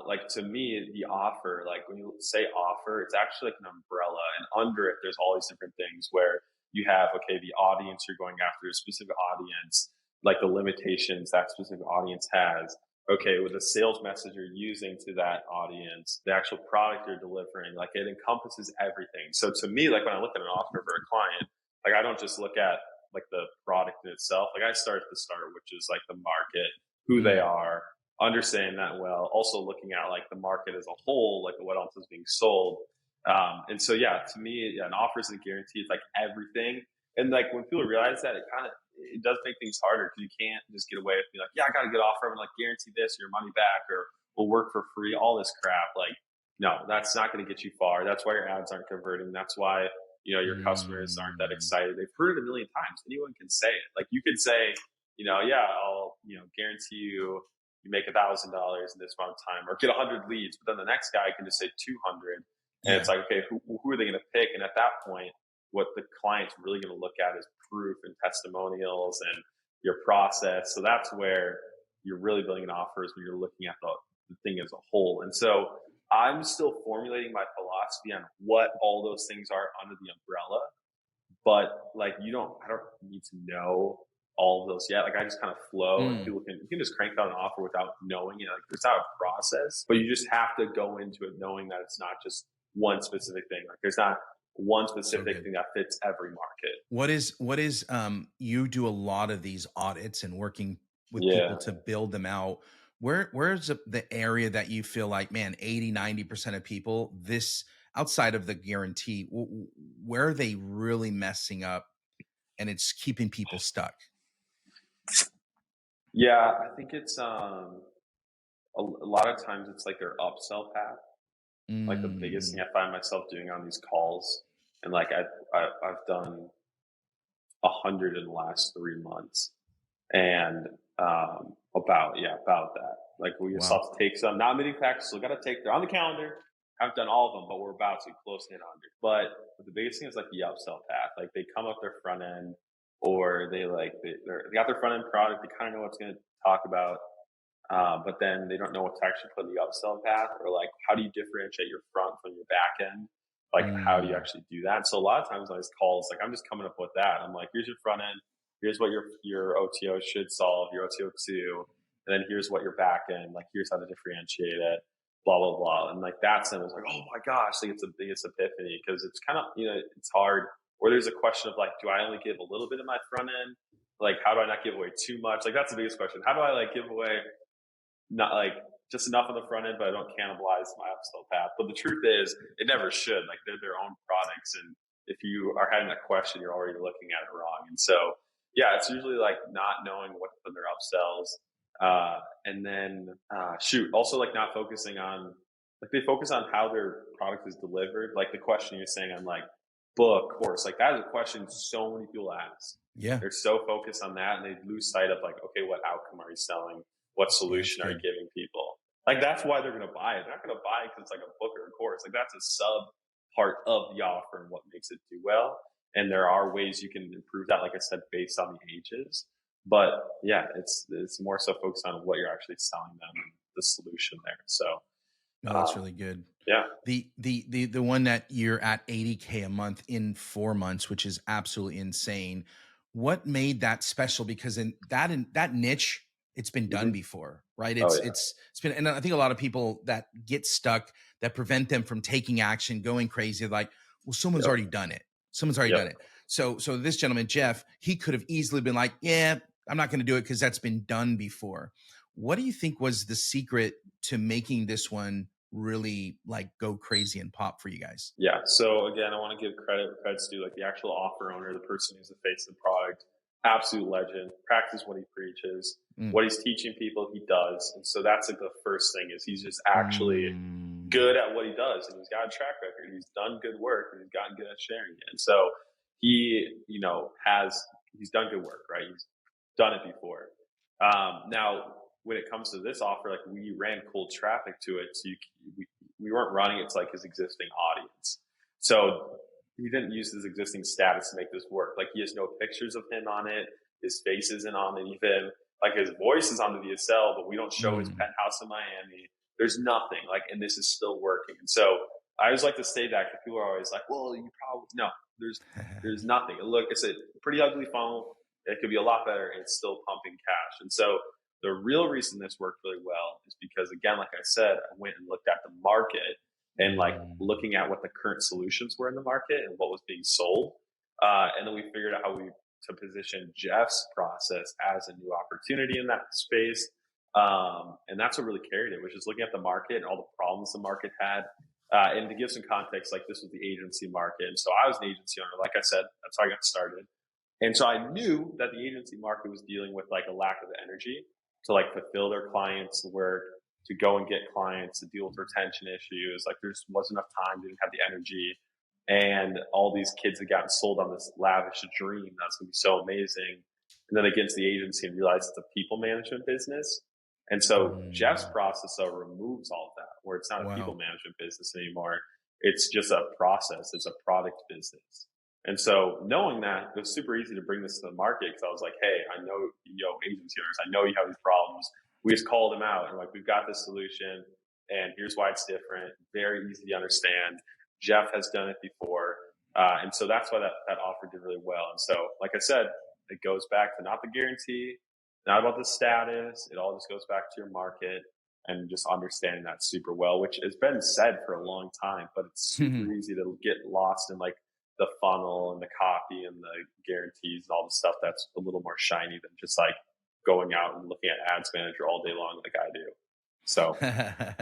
Like to me, the offer, like when you say offer, it's actually like an umbrella, and under it, there's all these different things where you have, okay, the audience you're going after, a specific audience, like the limitations that specific audience has. Okay, with the sales message you're using to that audience, the actual product you're delivering, like it encompasses everything. So to me, like when I look at an offer for a client, like I don't just look at like the product in itself. Like I start at the start, which is like the market, who they Mm, are, understanding that well, also looking at like the market as a whole, like what else is being sold. And so, yeah, to me, yeah, an offer is a guarantee. It's like everything. And like when people realize that, it does make things harder because you can't just get away with being like, yeah, I got a good offer. I'm like guarantee this, your money back, or we'll work for free, all this crap. Like, no, that's not going to get you far. That's why your ads aren't converting. That's why your customers aren't that mm, excited. They've heard it a million times. Anyone can say it. Like you could say, yeah, I'll guarantee you make $1,000 in this amount of time, or get 100 leads. But then the next guy can just say 200, and it's yeah. like, okay, who are they going to pick? And at that point, what the client's really going to look at is proof and testimonials and your process. So that's where you're really building an offer, is when you're looking at the thing as a whole. And so I'm still formulating my philosophy on what all those things are under the umbrella. But like I don't need to know all of those yet. Like I just kind of flow, and Mm. you can just crank out an offer without knowing it. Like it's not a process, but you just have to go into it knowing that it's not just one specific thing. Like there's not one So specific good. thing that fits every market. What is you do a lot of these audits and working with people Yeah. to build them out. Where's the area that you feel like, man, 80-90% of people, this outside of the guarantee, where are they really messing up and it's keeping people stuck? Yeah. I think it's, a lot of times it's like their upsell path. Like the biggest thing Mm, I find myself doing on these calls, and like I've done 100 in the last 3 months, and about that. Like we just wow. have to take some, not many factors. So we got to take, they're on the calendar. Haven't done all of them, but we're about to close in on it. But the biggest thing is like the upsell path. Like they come up their front end, or they got their front end product. They kind of know what's going to talk about, but then they don't know what to actually put in the upsell path, or like how do you differentiate your front from your back end? Like how do you Mm, actually do that? So a lot of times on these calls, like I'm just coming up with that. I'm like, here's your front end, here's what your OTO should solve, your OTO two, and then here's what your back end, like here's how to differentiate it, blah blah blah. And like that's them. It's like, oh my gosh, like it's the biggest epiphany, because it's kind of it's hard. Or there's a question of like, do I only give a little bit of my front end? Like how do I not give away too much? Like that's the biggest question. How do I like give away not like just enough on the front end, but I don't cannibalize my upsell path? But the truth is, it never should. Like they're their own products, and if you are having that question, you're already looking at it wrong. And so, yeah, it's usually like not knowing what to put in their upsells, and then also like not focusing on, like they focus on how their product is delivered. Like the question you're saying on like book, course, like that is a question so many people ask. yeah. They're so focused on that, and they lose sight of like, okay, what outcome are you selling? What Yeah, that's solution are you good. giving people? Like that's why they're going to buy it. They're not going to buy it because it's like a book or a course. Like that's a sub part of the offer and what makes it do well. And there are ways you can improve that, like I said, based on the ages. But yeah, it's more so focused on what you're actually selling them and the solution there. So No, that's um, really good. yeah, The one that you're at 80K a month in 4 months, which is absolutely insane. What made that special? Because in that niche, it's been done hmm before, right? oh It's been, and I think a lot of people that get stuck, that prevent them from taking action, going crazy, like, well, someone's yeah, already done it. Someone's already yep, done yep. it. So this gentleman, Jeff, he could have easily been like, yeah, I'm not going to do it because that's been done before. What do you think was the secret to making this one really like go crazy and pop for you guys? Yeah. So again, I want to give credit where credit's due. Like the actual offer owner, the person who's the face of the product, absolute legend, practices what he preaches, Mm. what he's teaching people, he does. And so that's like the first thing is he's just actually Mm. good at what he does, and he's got a track record. He's done good work, and he's gotten good at sharing it. And so he, he's done good work, right? He's done it before. Now, when it comes to this offer, like we ran cold traffic to it, so we weren't running it to like his existing audience. So he didn't use his existing status to make this work. Like he has no pictures of him on it. His face isn't on it even. Like his voice is on the VSL, but we don't show his Mm. penthouse in Miami. There's nothing like, and this is still working. And so I always like to say that because people are always like, well, you probably, no, there's nothing. Look, it's a pretty ugly funnel. It could be a lot better and it's still pumping cash. And so the real reason this worked really well is because, again, like I said, I went and looked at the market and like Mm. looking at what the current solutions were in the market and what was being sold. And then we figured out how to position Jeff's process as a new opportunity in that space. And that's what really carried it, which is looking at the market and all the problems the market had. And to give some context, like this was the agency market. And so I was an agency owner. Like I said, that's how I got started. And so I knew that the agency market was dealing with like a lack of energy to like fulfill their clients' work, to go and get clients, to deal with retention issues. Like there just wasn't enough time, didn't have the energy. And all these kids had gotten sold on this lavish dream that's going to be so amazing. And then they get into the agency and realize it's a people management business. And so Jeff's Mm. process though removes all of that, where it's not a people Wow. management business anymore. It's just a process. It's a product business. And so knowing that, it was super easy to bring this to the market because I was like, hey, I know, agency owners, I know you have these problems. We just called them out and like, we've got this solution and here's why it's different. Very easy to understand. Jeff has done it before. And so that's why that offer did really well. And so, like I said, it goes back to not the guarantee, not about the status. It all just goes back to your market and just understanding that super well, which has been said for a long time, but it's super easy to get lost in like the funnel and the copy and the guarantees and all the stuff that's a little more shiny than just like going out and looking at ads manager all day long like I do. So,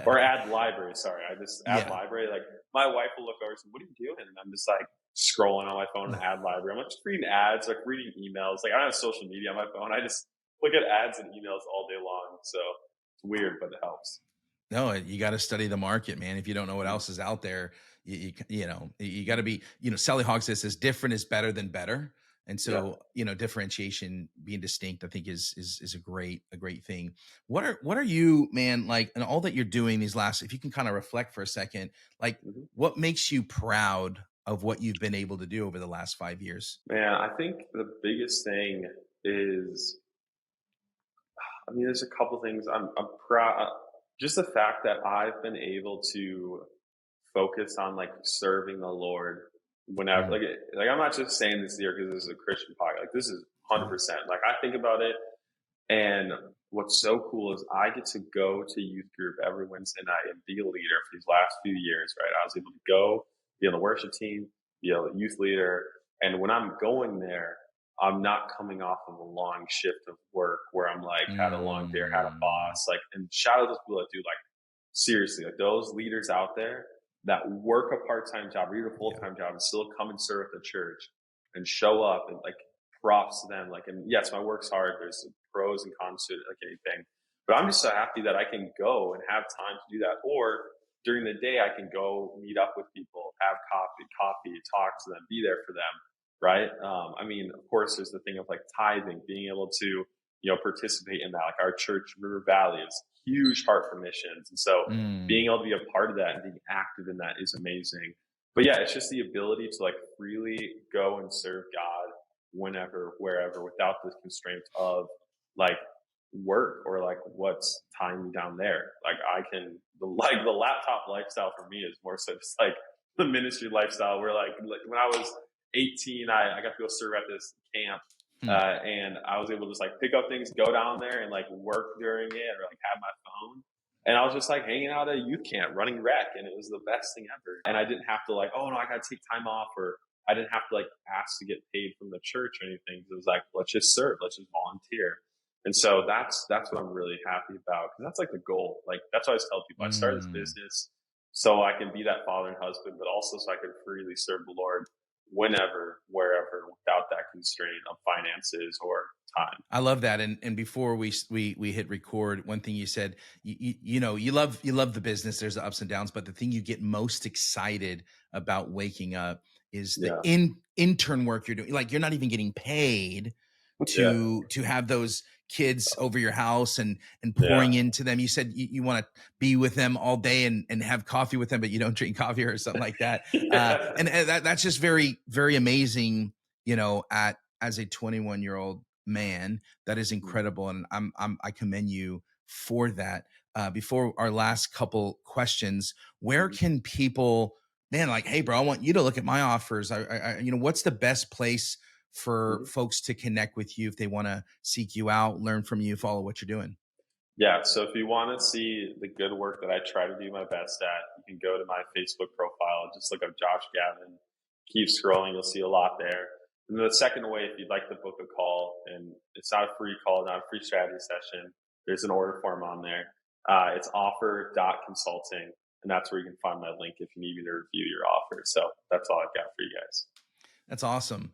or ad library. Sorry, I just ad Yeah. library. Like my wife will look over and say, "What are you doing?" And I'm just like scrolling on my phone in ad library. I'm like just reading ads, like reading emails. Like I don't have social media on my phone. I just look at ads and emails all day long. So it's weird, but it helps. No, you got to study the market, man. If you don't know what Mhm. else is out there, you got to be, Sally Hawk says different is better than better. And Yeah. so, differentiation, being distinct, I think is a great thing. What are you, man, like, and all that you're doing these last, if you can kind of reflect for a second, like hmm what makes you proud of what you've been able to do over the last 5 years? Man, I think the biggest thing is I mean, there's a couple things I'm proud. Just the fact that I've been able to focus on like serving the Lord whenever, Mm, like I'm not just saying this here because this is a Christian podcast. Like this is yeah. 100%. Like I think about it, and what's so cool is I get to go to youth group every Wednesday night and be a leader for these last few years. Right, I was able to go be on the worship team, be a youth leader, and when I'm going there, I'm not coming off of a long shift of work where I'm like had a long day or had a Mm, boss. Like, and shout out to those people that do like seriously, like those leaders out there that work a part-time job or even a yeah. full-time job and still come and serve at the church and show up and like props to them. Like, and yes, my work's hard. There's pros and cons to it, like anything, but I'm just so happy that I can go and have time to do that. Or during the day, I can go meet up with people, have coffee, talk to them, be there for them. Right. I mean, of course, there's the thing of like tithing, being able to participate in that. Like our church, River Valley, is huge heart for missions. And so Mm, being able to be a part of that and being active in that is amazing. But yeah, it's just the ability to like freely go and serve God whenever, wherever, without the constraints of like work or like what's tying me down there. Like I can the laptop lifestyle for me is more so just like the ministry lifestyle where like when I was 18, I got to go serve at this camp. hmm. And I was able to just like pick up things, go down there and like work during it or like have my phone. And I was just like hanging out at a youth camp running rec, and it was the best thing ever. And I didn't have to like, oh no, I got to take time off, or I didn't have to like ask to get paid from the church or anything. It was like, let's just serve, let's just volunteer. And so that's what I'm really happy about, because that's like the goal. Like that's what I always tell people. I started this Mm. business so I can be that father and husband, but also so I can freely serve the Lord whenever, wherever, without that constraint of finances or time. I love that. And before we hit record, one thing you said, you love the business. There's the ups and downs, but the thing you get most excited about waking up is the Yeah, intern work you're doing. Like you're not even getting paid yeah, to have those kids over your house and yeah, pouring into them. You said you want to be with them all day and have coffee with them, but you don't drink coffee or something like that. yeah. And that's just very, very amazing, at as a 21-year-old man. That is Mhm, incredible, and I commend you for that. Before our last couple questions, where mhm, can people, man, like, hey, bro, I want you to look at my offers. What's the best place for mhm. folks to connect with you if they want to seek you out, learn from you, follow what you're doing? Yeah, so if you want to see the good work that I try to do my best at, you can go to my Facebook profile. Just look up Josh Gavin. Keep scrolling, you'll see a lot there. And then the second way, if you'd like to book a call, and it's not a free call, not a free strategy session, there's an order form on there. It's offer.consulting, and that's where you can find my link if you need me to review your offer. So that's all I've got for you guys. That's awesome.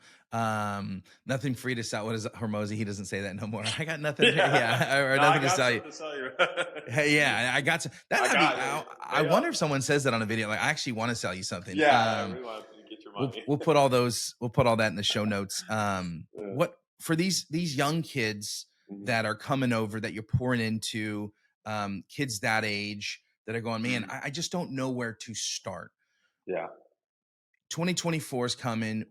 Nothing free to sell. What is it, Hormozy? He doesn't say that no more. I got nothing. Yeah. Yeah, or No, I nothing to got sell you. something to tell you. Hey, yeah, I got to that. I I mean, got I, it. I Pay wonder up. if someone says that on a video. Like, I actually want to sell you something. Yeah, I really want to get your We'll money. we'll put all those. We'll put all that in the show notes. Yeah. What for these young kids Mhm. that are coming over that you're pouring into, kids that age that are going, man, Mhm. I just don't know where to start. Yeah. 2024 is coming.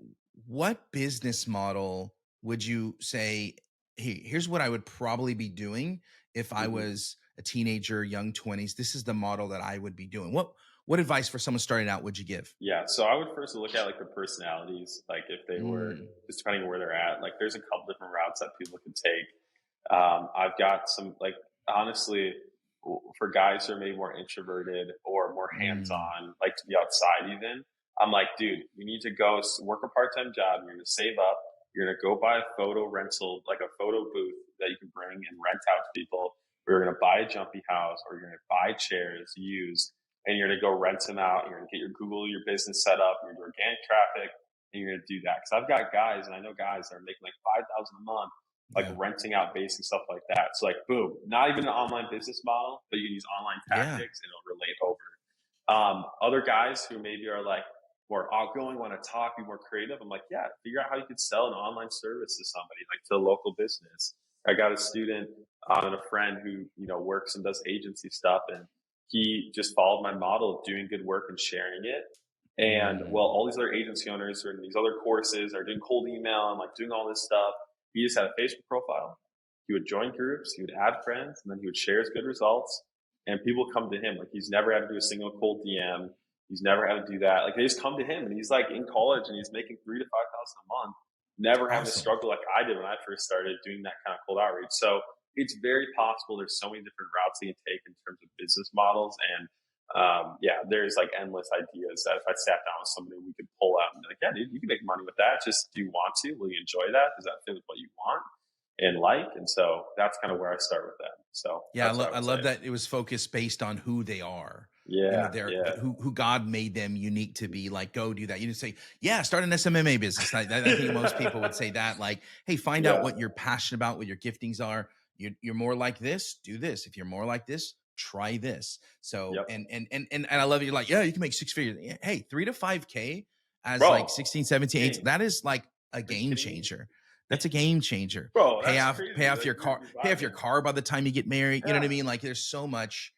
What business model would you say, hey, here's what I would probably be doing if I Mhm. was a teenager, young 20s? This is the model that I would be doing. What advice for someone starting out would you give? Yeah. So I would first look at like the personalities, like if they were Mm, just depending on where they're at. Like there's a couple different routes that people can take. I've got some like honestly for guys who are maybe more introverted or more mm, hands-on, like to be outside even. I'm like, dude, you need to go work a part-time job. You're going to save up. You're going to go buy a photo rental, like a photo booth that you can bring and rent out to people. Or you're going to buy a jumpy house, or you're going to buy chairs used, and you're going to go rent them out. You're going to get your Google, your business set up. You're going to do organic traffic, and you're going to do that. Because I've got guys, and I know guys that are making like 5,000 a month, like yeah. renting out basic stuff like that. So like, boom, not even an online business model, but you can use online Yeah. tactics and it'll relate over. Other guys who maybe are like more outgoing, want to talk, be more creative. I'm like, yeah, figure out how you could sell an online service to somebody, like to a local business. I got a student and a friend who works and does agency stuff, and he just followed my model of doing good work and sharing it. And Mm, well, all these other agency owners are in these other courses are doing cold email and like doing all this stuff. He just had a Facebook profile. He would join groups, he would add friends, and then he would share his good results. And people come to him. Like he's never had to do a single cold DM. He's never had to do that. Like they just come to him, and he's like in college, and he's making 3 to 5 thousand a month, never having to awesome. struggle like I did when I first started doing that kind of cold outreach. So it's very possible. There's so many different routes that you can take in terms of business models, and yeah, there's like endless ideas that if I sat down with somebody, we could pull out and be like, yeah, dude, you can make money with that. Just do you want to? Will you enjoy that? Does that fit with what you want and like? And so that's kind of where I start with them. So Yeah, that's what I I would say. love that it was focused based on who they are. Yeah, They're yeah, who God made them unique to be. Like, go do that. You didn't say, yeah, start an SMMA business. I think most people would say that. Like, hey, find out yeah, what you're passionate about, what your giftings are. You're more like this, do this. If you're more like this, try this. So, yep, and I love it. You're like, yeah, you can make six figures. Yeah, hey, 3 to 5K as like bro. 16, 17, 18. Dang, That is like a are you game kidding me? changer. That's a game changer. Bro, Pay that's off, crazy. pay off Like your car, you're pay off your vibing. car by the time you get married. You know what I Yeah. mean? Like there's so much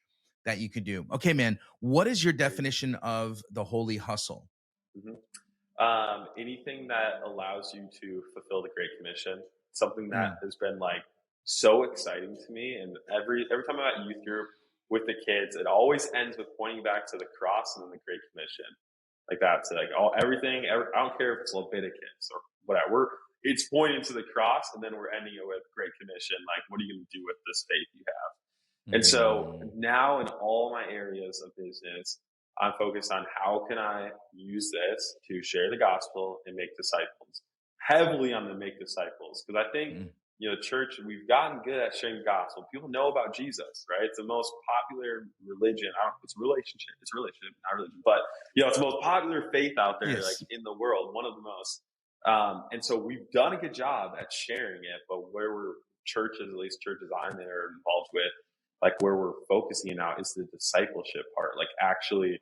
that you could do. Okay, man. What is your Crazy. definition of the holy hustle? Mhm. Anything that allows you to fulfill the Great Commission, something that Mm, has been like so exciting to me. And every time I'm at youth group with the kids, it always ends with pointing back to the cross and then the Great Commission. Like that's like all everything. I don't care if it's Leviticus or whatever. It's pointing to the cross, and then we're ending it with Great Commission. Like, what are you going to do with this faith you have? And so mm, now in all my areas of business, I'm focused on how can I use this to share the gospel and make disciples. Heavily on the make disciples. Because I think, mm. church, we've gotten good at sharing the gospel. People know about Jesus, right? It's the most popular religion. It's a relationship. It's a relationship, not religion. But, it's the most popular faith out there, like Yes. in the world, one of the most. And so we've done a good job at sharing it, but where we're churches, at least churches I'm in or involved with, like where we're focusing now is the discipleship part, like actually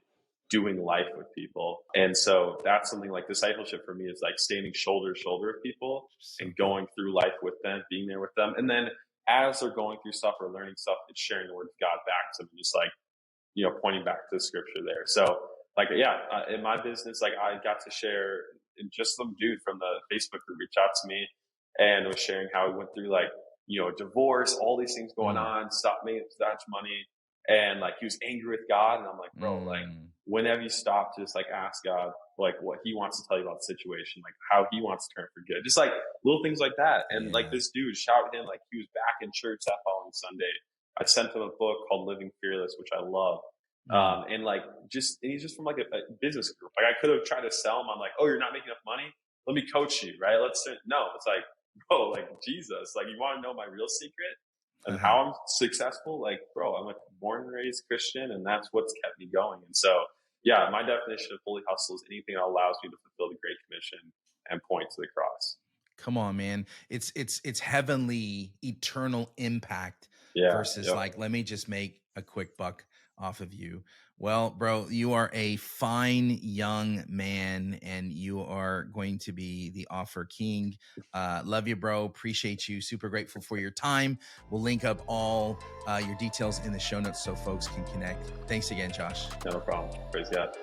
doing life with people. And so that's something like discipleship for me is like standing shoulder to shoulder with people So and good. going through life with them, being there with them. And then as they're going through stuff or learning stuff, it's sharing the word of God back to them, just like, pointing back to the scripture there. So like, yeah, in my business, like I got to share just some dude from the Facebook group reached out to me and was sharing how he went through like, divorce, all these things going Mm, on, stopped making that much money. And like, he was angry with God. And I'm like, bro, like, mm. when have you stopped to just like ask God, like what he wants to tell you about the situation, like how he wants to turn for good, just like little things like that. And like Yeah. this dude shouted him, like he was back in church that following Sunday. I sent him a book called Living Fearless, which I love. Mm. And like, and he's just from like a business group. Like I could have tried to sell him on like, oh, you're not making enough money. Let me coach you, right? No, it's like, bro, like Jesus, like you want to know my real secret and Uh-huh. how I'm successful? Like, bro, I'm like born and raised Christian, and that's what's kept me going. And so, yeah, my definition of holy hustle is anything that allows me to fulfill the Great Commission and point to the cross. Come on, man. It's heavenly, eternal impact Yeah. versus Yep. like, let me just make a quick buck off of you. Well, bro, you are a fine young man and you are going to be the offer king. Love you, bro. Appreciate you. Super grateful for your time. We'll link up all your details in the show notes so folks can connect. Thanks again, Josh. No problem. Praise God.